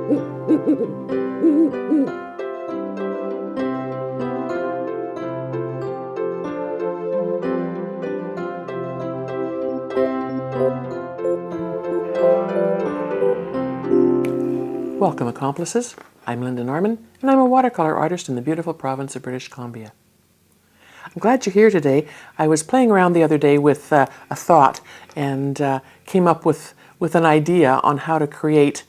Welcome, accomplices. I'm Lynda Norman, and I'm a watercolor artist in the beautiful province of British Columbia. I'm glad you're here today. I was playing around the other day with a thought and came up with an idea on how to create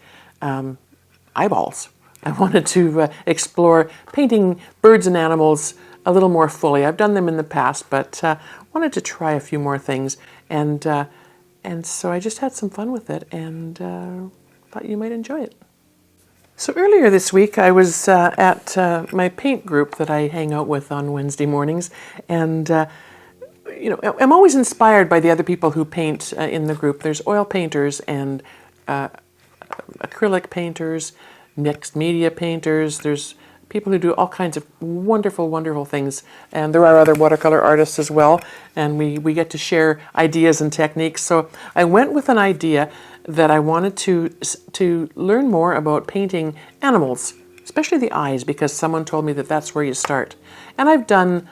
eyeballs. I wanted to explore painting birds and animals a little more fully. I've done them in the past, but wanted to try a few more things, and so I just had some fun with it, and thought you might enjoy it. So earlier this week, I was at my paint group that I hang out with on Wednesday mornings, and I'm always inspired by the other people who paint in the group. There's oil painters and acrylic painters, mixed media painters. There's people who do all kinds of wonderful, wonderful things, and there are other watercolor artists as well, and we get to share ideas and techniques. So I went with an idea that I wanted to learn more about painting animals, especially the eyes, because someone told me that that's where you start. And I've done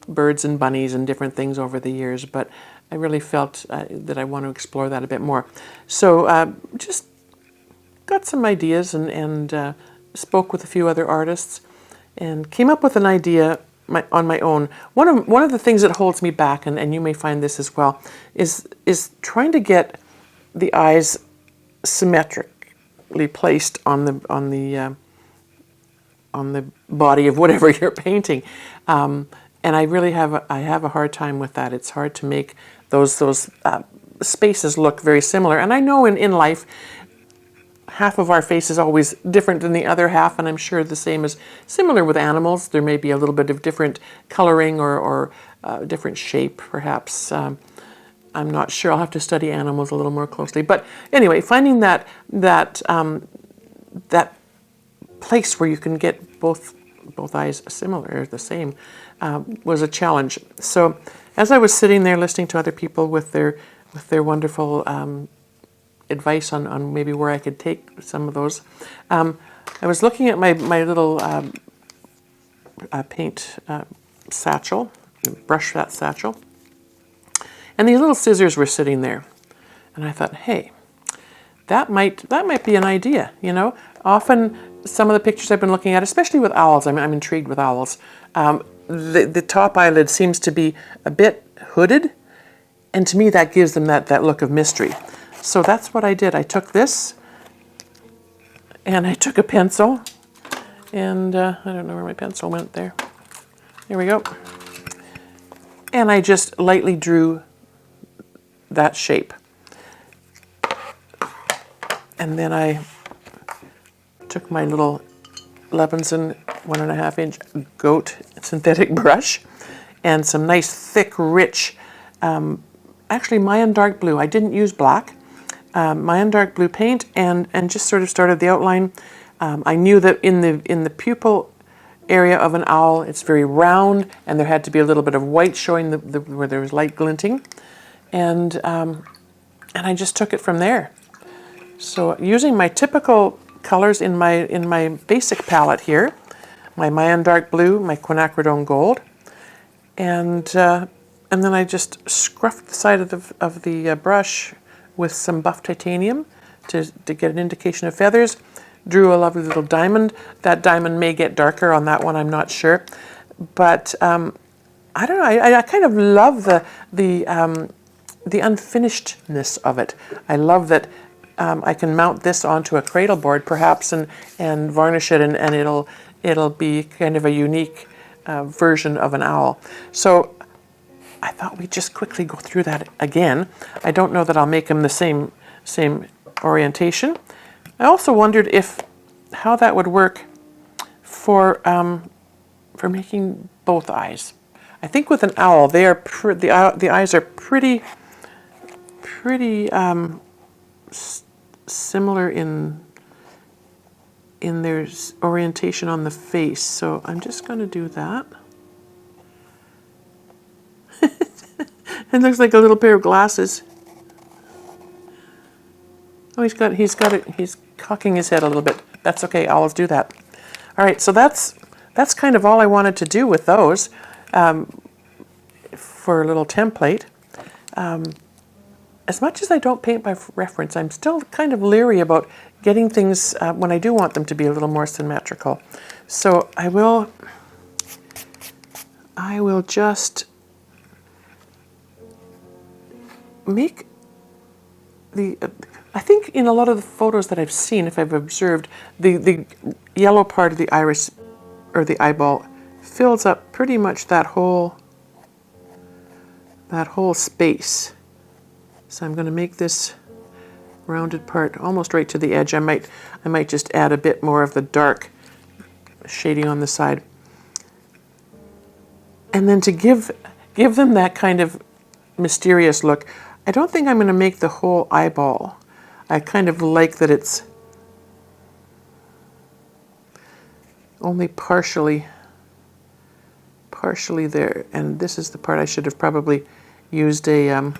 birds and bunnies and different things over the years, but I really felt that I want to explore that a bit more. So just got some ideas and spoke with a few other artists and came up with an idea on my own. One of the things that holds me back, and you may find this as well, is trying to get the eyes symmetrically placed on the body of whatever you're painting, and I really have a hard time with that. It's hard to make those spaces look very similar. And I know in life, half of our face is always different than the other half, and I'm sure the same is similar with animals. There may be a little bit of different coloring or different shape, perhaps. I'm not sure. I'll have to study animals a little more closely. But anyway, finding that place where you can get both eyes similar, or the same, was a challenge. So as I was sitting there listening to other people with their wonderful advice on maybe where I could take some of those, I was looking at my little paint satchel, brush that satchel, and these little scissors were sitting there, and I thought, hey, that might be an idea. Often some of the pictures I've been looking at, especially with owls, I'm intrigued with owls. The top eyelid seems to be a bit hooded, and to me that gives them that look of mystery. So that's what I did. I took this, and I took a pencil, and I don't know where my pencil went there. Here we go. And I just lightly drew that shape. And then I took my little Levinson 1.5-inch goat synthetic brush and some nice thick, rich, actually Mayan dark blue. I didn't use black. Mayan dark blue paint, and just sort of started the outline. I knew that in the pupil area of an owl, it's very round, and there had to be a little bit of white showing where there was light glinting, and I just took it from there. So using my typical colors in my basic palette here, my Mayan dark blue, my quinacridone gold, and then I just scruffed the side of the brush with some buff titanium to get an indication of feathers. Drew a lovely little diamond. That diamond may get darker on that one, I'm not sure. But I don't know, I kind of love the unfinishedness of it. I love that I can mount this onto a cradle board perhaps and varnish it, and it'll be kind of a unique version of an owl. So I thought we'd just quickly go through that again. I don't know that I'll make them the same orientation. I also wondered how that would work for making both eyes. I think with an owl, the eyes are pretty similar in their orientation on the face. So I'm just going to do that. It looks like a little pair of glasses. Oh, he's got it. He's cocking his head a little bit. That's okay. I'll do that. All right. So that's kind of all I wanted to do with those for a little template. As much as I don't paint by reference, I'm still kind of leery about getting things when I do want them to be a little more symmetrical. So I will just make the, I think in a lot of the photos that I've seen, if I've observed, the yellow part of the iris or the eyeball fills up pretty much that whole space. So I'm going to make this rounded part almost right to the edge. I might just add a bit more of the dark shading on the side. And then to give them that kind of mysterious look, I don't think I'm going to make the whole eyeball. I kind of like that it's only partially there. And this is the part I should have probably used a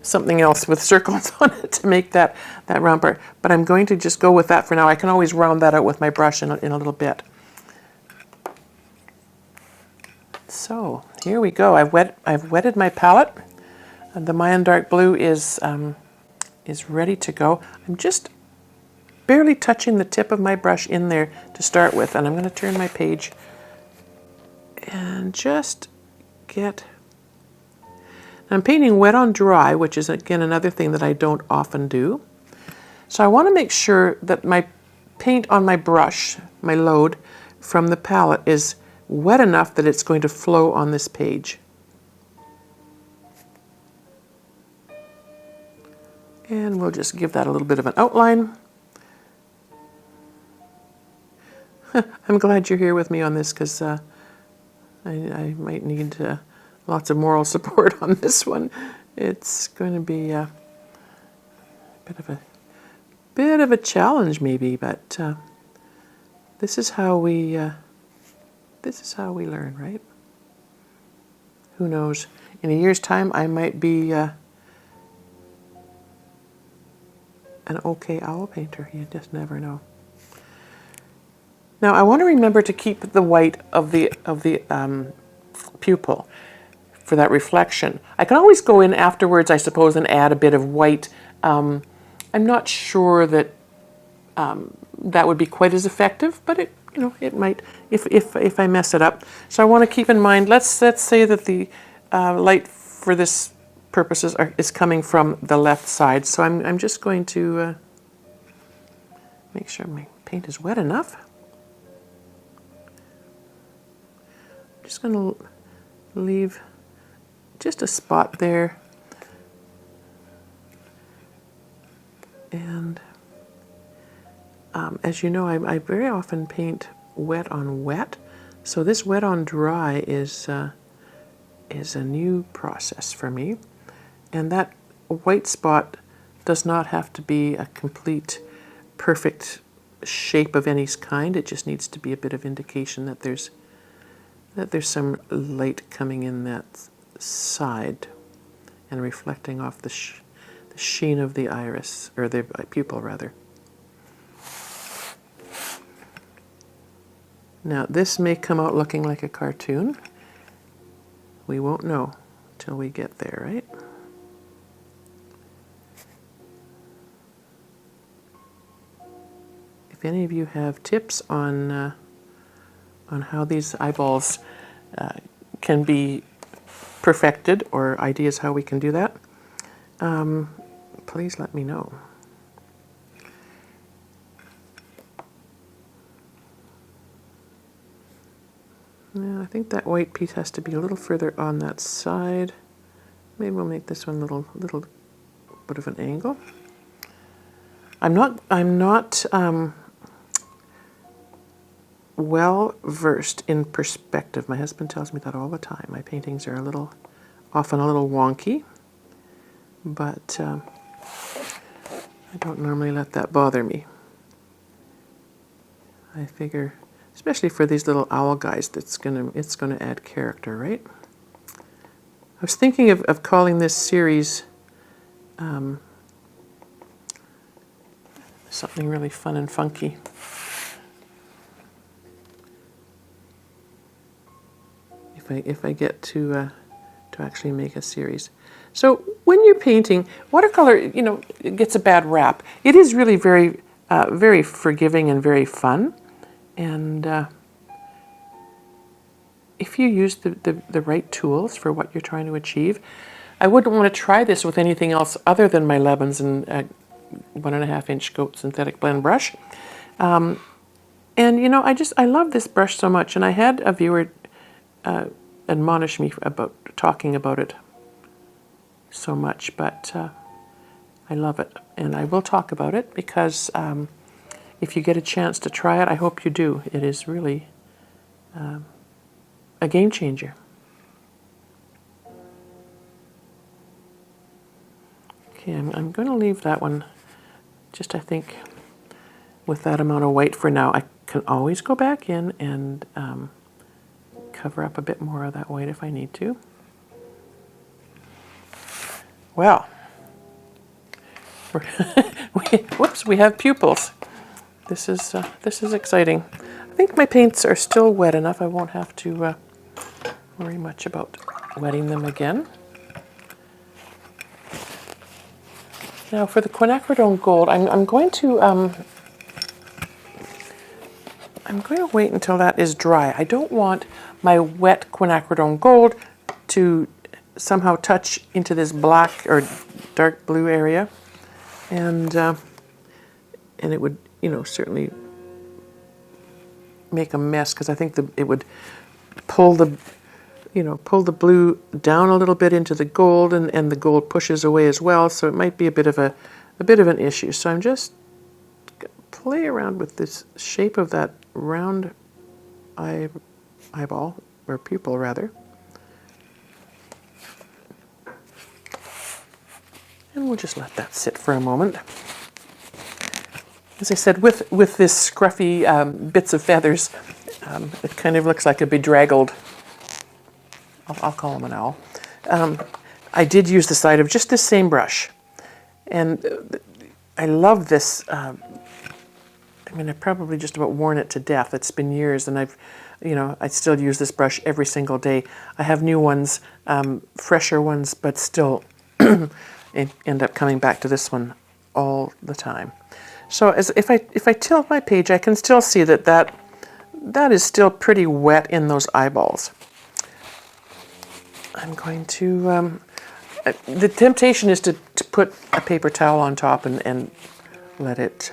something else with circles on it to make that round part. But I'm going to just go with that for now. I can always round that out with my brush in a little bit. So here we go. I've wetted my palette. The Mayan Dark Blue is ready to go. I'm just barely touching the tip of my brush in there to start with, and I'm going to turn my page and just get. I'm painting wet on dry, which is again another thing that I don't often do. So I want to make sure that my paint on my brush, my load from the palette, is wet enough that it's going to flow on this page. And we'll just give that a little bit of an outline. I'm glad you're here with me on this because I might need lots of moral support on this one. It's going to be a bit of a challenge maybe, but this is how we learn, right? Who knows? In a year's time, I might be an okay owl painter. You just never know. Now I want to remember to keep the white of the pupil for that reflection. I can always go in afterwards, I suppose, and add a bit of white. I'm not sure that that would be quite as effective, but it might if I mess it up. So I want to keep in mind. Let's say that the light for this purposes is coming from the left side. So I'm just going to make sure my paint is wet enough. I'm just going to leave just a spot there, and as you know, I very often paint wet on wet, so this wet on dry is a new process for me. And that white spot does not have to be a complete, perfect shape of any kind. It just needs to be a bit of indication that there's some light coming in that side and reflecting off the sheen of the iris, or the pupil rather. Now this may come out looking like a cartoon. We won't know till we get there, right? If any of you have tips on how these eyeballs can be perfected, or ideas how we can do that, please let me know. Now, I think that white piece has to be a little further on that side. Maybe we'll make this one a little bit of an angle. I'm not well versed in perspective. My husband tells me that all the time. My paintings are often a little wonky, but I don't normally let that bother me. I figure, especially for these little owl guys, it's gonna add character, right? I was thinking of calling this series something really fun and funky. If I get to actually make a series. So when you're painting, watercolor, you know, it gets a bad rap. It is really very, very forgiving and very fun. And if you use the right tools for what you're trying to achieve, I wouldn't want to try this with anything else other than my Leban's and 1.5-inch goat synthetic blend brush. And you know, I love this brush so much, and I had a viewer admonish me about talking about it so much, but I love it, and I will talk about it because if you get a chance to try it, I hope you do. It is really a game changer. Okay, I'm going to leave that one just, I think, with that amount of white for now. I can always go back in and cover up a bit more of that white if I need to. Well, whoops, we have pupils. This is exciting. I think my paints are still wet enough. I won't have to worry much about wetting them again. Now for the quinacridone gold, I'm going to wait until that is dry. I don't want my wet quinacridone gold to somehow touch into this black or dark blue area, and it would, you know, certainly make a mess, because I think it would pull the blue down a little bit into the gold, and the gold pushes away as well, so it might be a bit of an issue. So I'm just gonna play around with this shape of that round eyeball, or pupil rather. And we'll just let that sit for a moment. As I said, with this scruffy bits of feathers, it kind of looks like a bedraggled, I'll call him an owl. I did use the side of just this same brush. And I love this. I mean, I've probably just about worn it to death. It's been years, and I still use this brush every single day. I have new ones, fresher ones, but still end up coming back to this one all the time. So if I tilt my page, I can still see that is still pretty wet in those eyeballs. I'm going to, the temptation is to put a paper towel on top and let it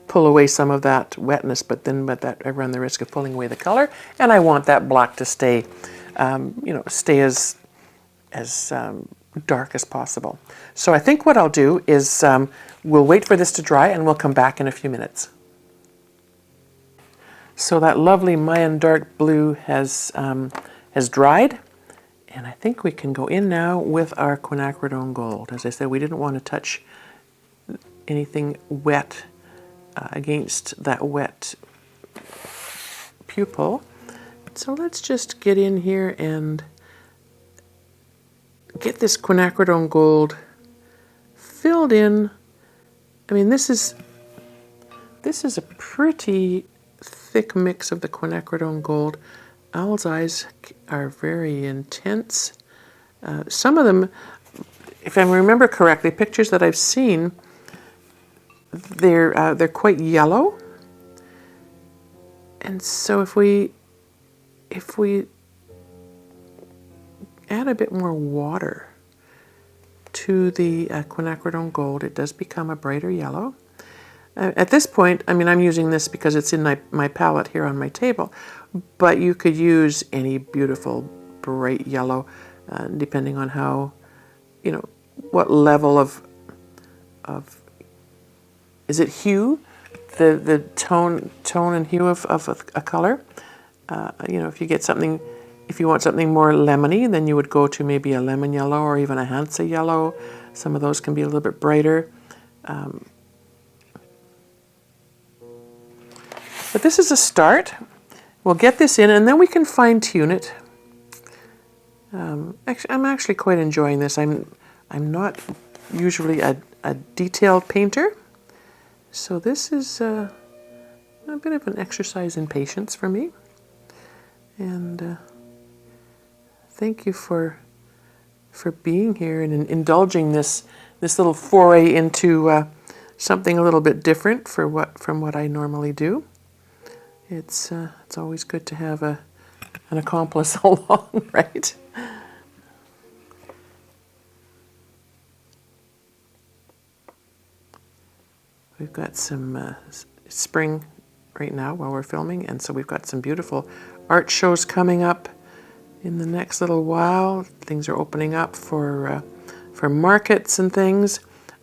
pull away some of that wetness, but that I run the risk of pulling away the color, and I want that black to stay, stay as dark as possible. So I think what I'll do is we'll wait for this to dry, and we'll come back in a few minutes. So that lovely Mayan dark blue has dried, and I think we can go in now with our quinacridone gold. As I said, we didn't want to touch anything wet against that wet pupil. So let's just get in here and get this quinacridone gold filled in. I mean, this is a pretty thick mix of the quinacridone gold. Owl's eyes are very intense. Some of them, if I remember correctly, pictures that I've seen, they're quite yellow. And so if we add a bit more water to the quinacridone gold, it does become a brighter yellow. At this point, I mean, I'm using this because it's in my palette here on my table, but you could use any beautiful bright yellow, depending on how, what level of is it hue, the tone and hue of a color. If you want something more lemony, then you would go to maybe a lemon yellow or even a Hansa yellow. Some of those can be a little bit brighter. But this is a start. We'll get this in, and then we can fine-tune it. I'm actually quite enjoying this. I'm not usually a a detailed painter. So this is a bit of an exercise in patience for me. And thank you for being here and indulging this little foray into something a little bit different from what I normally do. It's always good to have an accomplice along, right? We've got some spring right now while we're filming, and so we've got some beautiful art shows coming up in the next little while. Things are opening up for markets and things.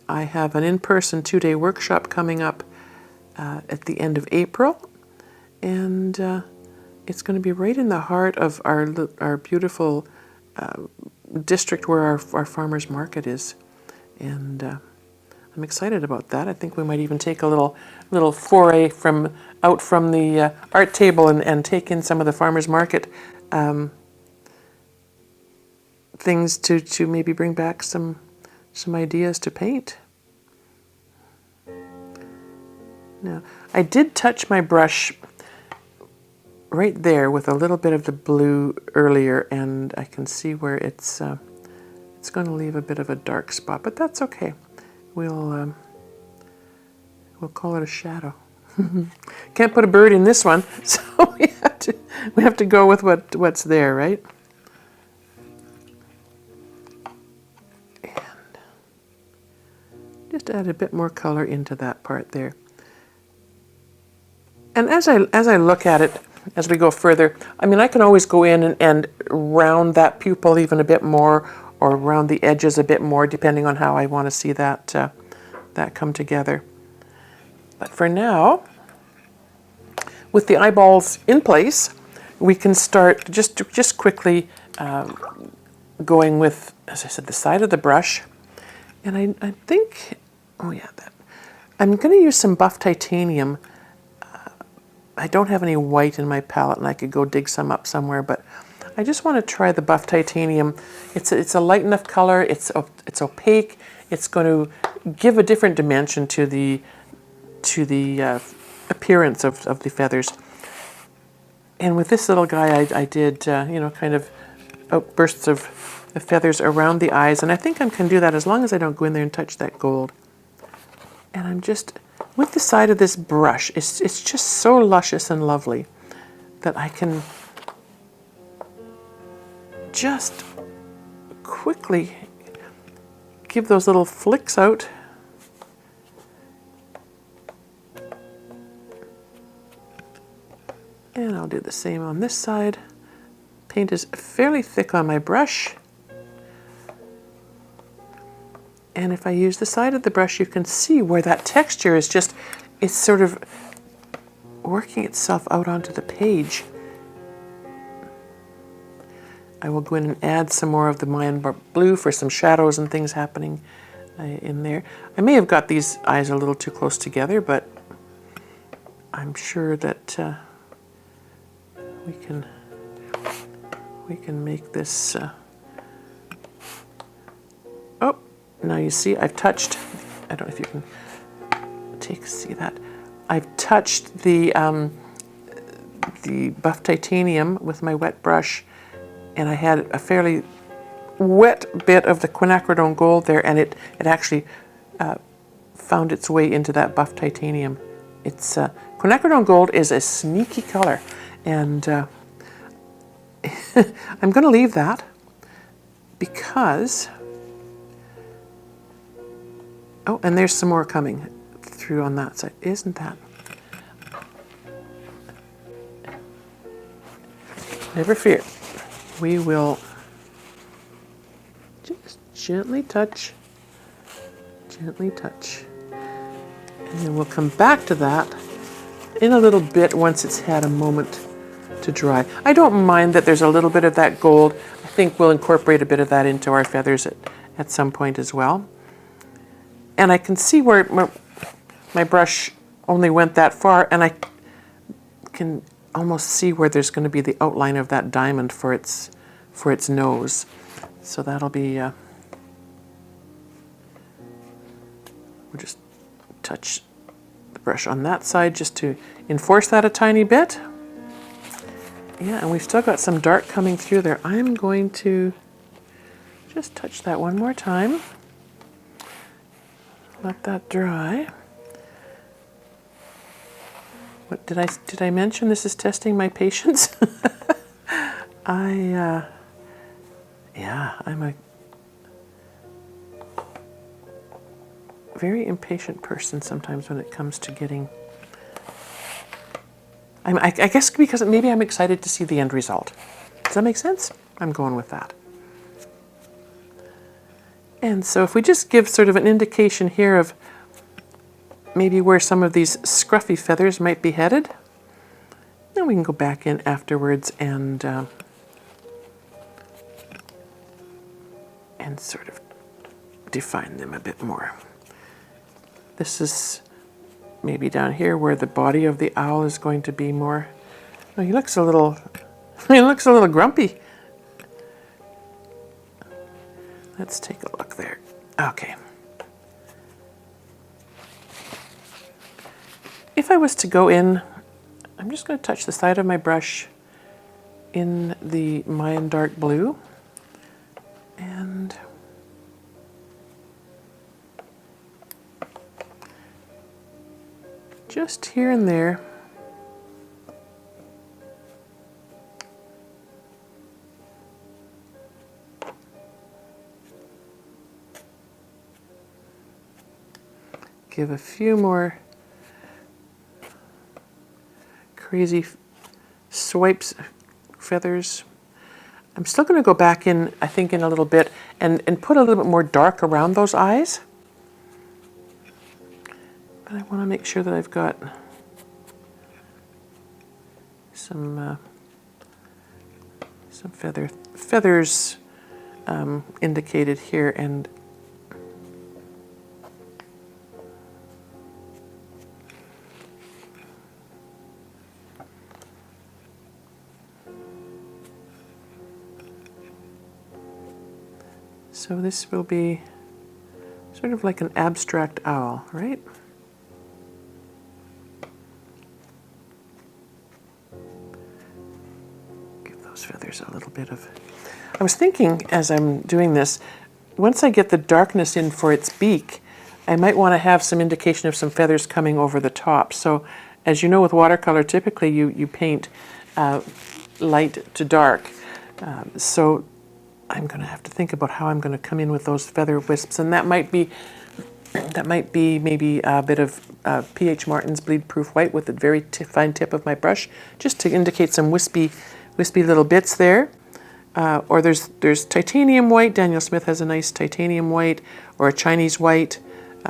I have an in-person 2-day workshop coming up at the end of April, and it's going to be right in the heart of our beautiful district where our farmers market is, and I'm excited about that. I think we might even take a little foray out from the art table and take in some of the farmers market things to maybe bring back some ideas to paint. Now, I did touch my brush right there with a little bit of the blue earlier, and I can see where it's going to leave a bit of a dark spot, but that's okay. We'll call it a shadow. Can't put a bird in this one, so we have to go with what's there, right? And just add a bit more color into that part there. And as I look at it, as we go further, I mean, I can always go in and round that pupil even a bit more, or around the edges a bit more, depending on how I want to see that come together. But for now, with the eyeballs in place, we can start just quickly going with, as I said, the side of the brush. And I think, oh yeah, I'm going to use some buff titanium. I don't have any white in my palette, and I could go dig some up somewhere, but I just want to try the buff titanium. It's a light enough color. It's opaque. It's going to give a different dimension to the appearance of the feathers. And with this little guy, I did kind of outbursts of feathers around the eyes, and I think I can do that as long as I don't go in there and touch that gold. And I'm just with the side of this brush. It's just so luscious and lovely that I can just quickly give those little flicks out. And I'll do the same on this side. Paint is fairly thick on my brush. And if I use the side of the brush, you can see where that texture is it's sort of working itself out onto the page. I will go in and add some more of the Mayan blue for some shadows and things happening in there. I may have got these eyes a little too close together, but I'm sure that we can make this. Oh, now you see I've touched. I don't know if you can see that. I've touched the buff titanium with my wet brush. And I had a fairly wet bit of the quinacridone gold there, and it actually found its way into that buff titanium. It's quinacridone gold is a sneaky color, and I'm going to leave that because, oh, and there's some more coming through on that side. Isn't that? Never fear. We will just gently touch, and then we'll come back to that in a little bit once it's had a moment to dry. I don't mind that there's a little bit of that gold. I think we'll incorporate a bit of that into our feathers at some point as well. And I can see where my brush only went that far, and I can almost see where there's going to be the outline of that diamond for its nose. So that'll be We'll just touch the brush on that side just to enforce that a tiny bit. Yeah, and we've still got some dark coming through there. I'm going to just touch that one more time. Let that dry. What did I mention? This is testing my patience. Yeah, I'm a very impatient person sometimes when it comes to getting. I guess because maybe I'm excited to see the end result. Does that make sense? I'm going with that. And so if we just give sort of an indication here of maybe where some of these scruffy feathers might be headed, then we can go back in afterwards and sort of define them a bit more. This is maybe down here where the body of the owl is going to be more. Oh, he looks a little grumpy. Let's take a look there. Okay. If I was to go in, I'm just going to touch the side of my brush in the Mayan dark blue and just here and there. Give a few more crazy swipes, feathers. I'm still going to go back in, I think, in a little bit and put a little bit more dark around those eyes. But I want to make sure that I've got some feathers indicated here, and so this will be sort of like an abstract owl, right? Give those feathers a little bit of... I was thinking as I'm doing this, once I get the darkness in for its beak, I might want to have some indication of some feathers coming over the top. So as you know, with watercolor, typically you paint light to dark. So I'm going to have to think about how I'm going to come in with those feather wisps, and that might be maybe a bit of P.H. Martin's Bleed Proof White with a very fine tip of my brush, just to indicate some wispy little bits there. Or there's titanium white. Daniel Smith has a nice titanium white, or a Chinese white.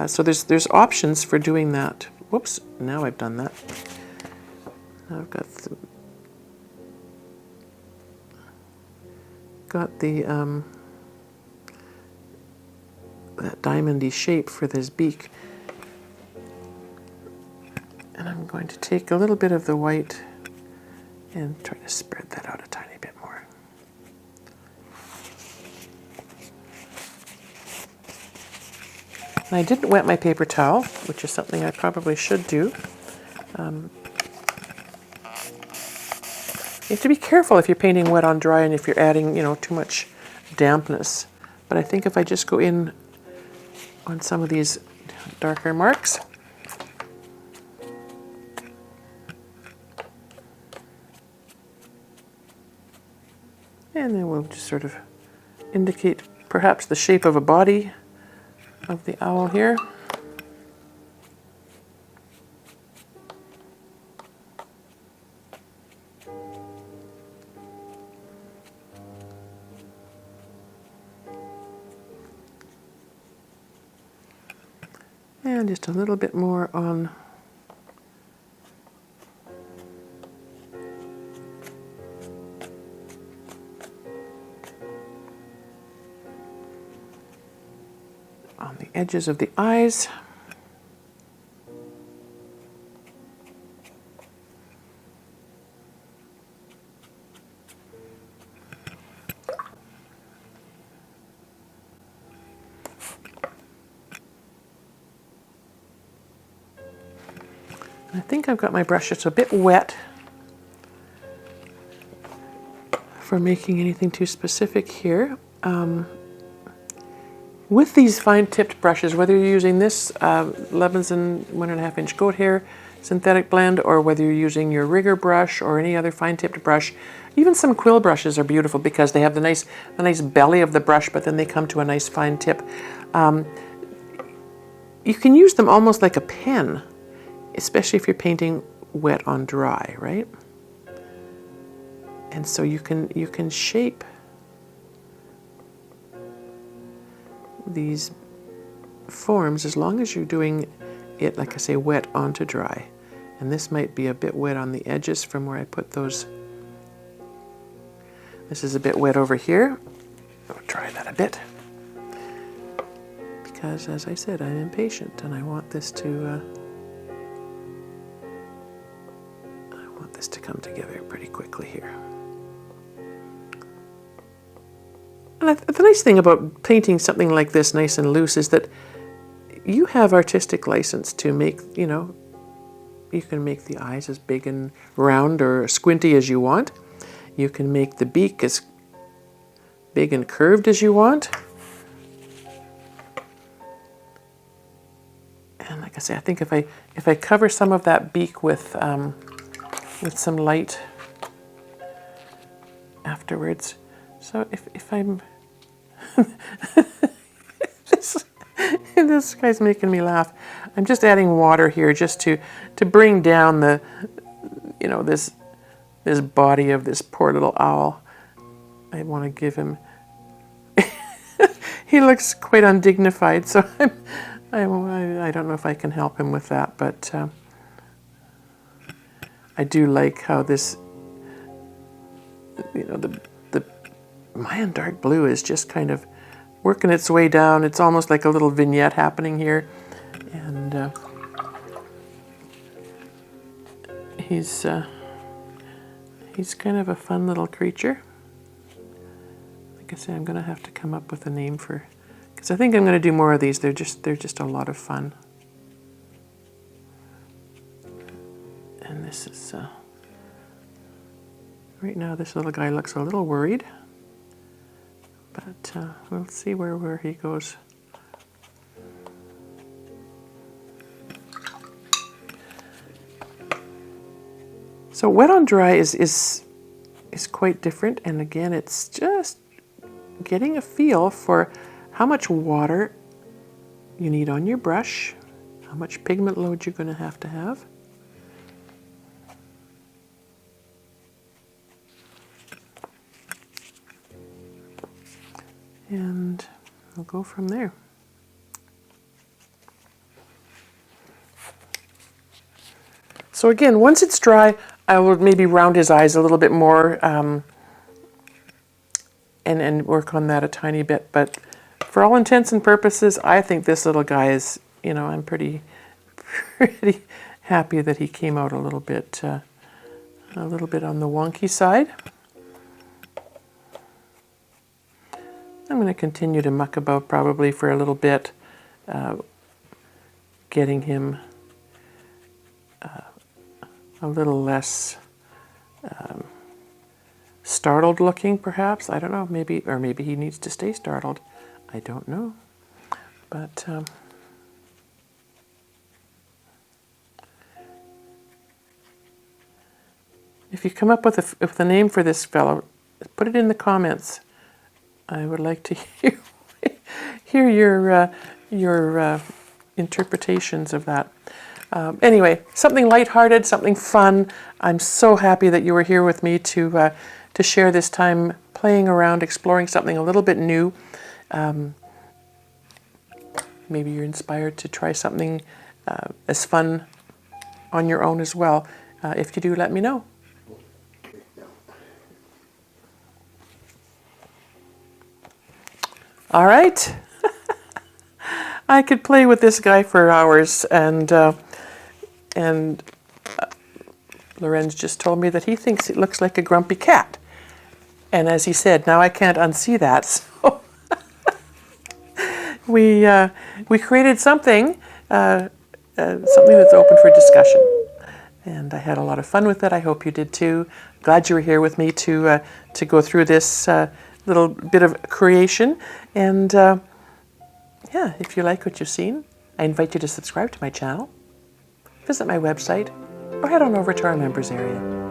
So there's options for doing that. Whoops! Now I've done that. Now I've got that diamondy shape for this beak. And I'm going to take a little bit of the white and try to spread that out a tiny bit more. And I didn't wet my paper towel, which is something I probably should do. You have to be careful if you're painting wet on dry and if you're adding, too much dampness. But I think if I just go in on some of these darker marks, and then we'll just sort of indicate perhaps the shape of a body of the owl here. And just a little bit more on the edges of the eyes. I think I've got my brush. It's a bit wet for making anything too specific here. With these fine-tipped brushes, whether you're using this Levinson 1.5 inch goat hair synthetic blend, or whether you're using your rigger brush or any other fine-tipped brush, even some quill brushes are beautiful because they have the nice belly of the brush, but then they come to a nice fine tip. You can use them almost like a pen, especially if you're painting wet on dry, right? And so you can shape these forms as long as you're doing it, like I say, wet onto dry. And this might be a bit wet on the edges from where I put those. This is a bit wet over here. I'll try that a bit. Because, as I said, I'm impatient and I want this to come together pretty quickly here. And the nice thing about painting something like this nice and loose is that you have artistic license to make, you can make the eyes as big and round or squinty as you want. You can make the beak as big and curved as you want. And like I say, I think if I cover some of that beak with some light afterwards. So if I'm this guy's making me laugh. I'm just adding water here just to bring down the this body of this poor little owl. I want to give him he looks quite undignified, so I don't know if I can help him with that, but I do like how this, the Mayan dark blue is just kind of working its way down. It's almost like a little vignette happening here, and he's kind of a fun little creature. Like I say, I'm going to have to come up with a name for, because I think I'm going to do more of these. They're just a lot of fun. And this is right now. This little guy looks a little worried, but we'll see where he goes. So wet on dry is quite different, and again, it's just getting a feel for how much water you need on your brush, how much pigment load you're going to have. And I'll go from there. So again, once it's dry, I will maybe round his eyes a little bit more and work on that a tiny bit. But for all intents and purposes, I think this little guy is, I'm pretty happy that he came out a little bit on the wonky side. I'm going to continue to muck about probably for a little bit, getting him a little less startled looking, perhaps. I don't know, maybe he needs to stay startled. I don't know. But if you come up with a name for this fellow, put it in the comments. I would like to hear your interpretations of that. Anyway, something lighthearted, something fun. I'm so happy that you were here with me to share this time playing around, exploring something a little bit new. Maybe you're inspired to try something as fun on your own as well. If you do, let me know. All right. I could play with this guy for hours, and Lorenz just told me that he thinks it looks like a grumpy cat. And as he said, now I can't unsee that. So we created something that's open for discussion. And I had a lot of fun with it. I hope you did too. Glad you were here with me to go through this little bit of creation. And yeah, if you like what you've seen, I invite you to subscribe to my channel, visit my website, or head on over to our members area.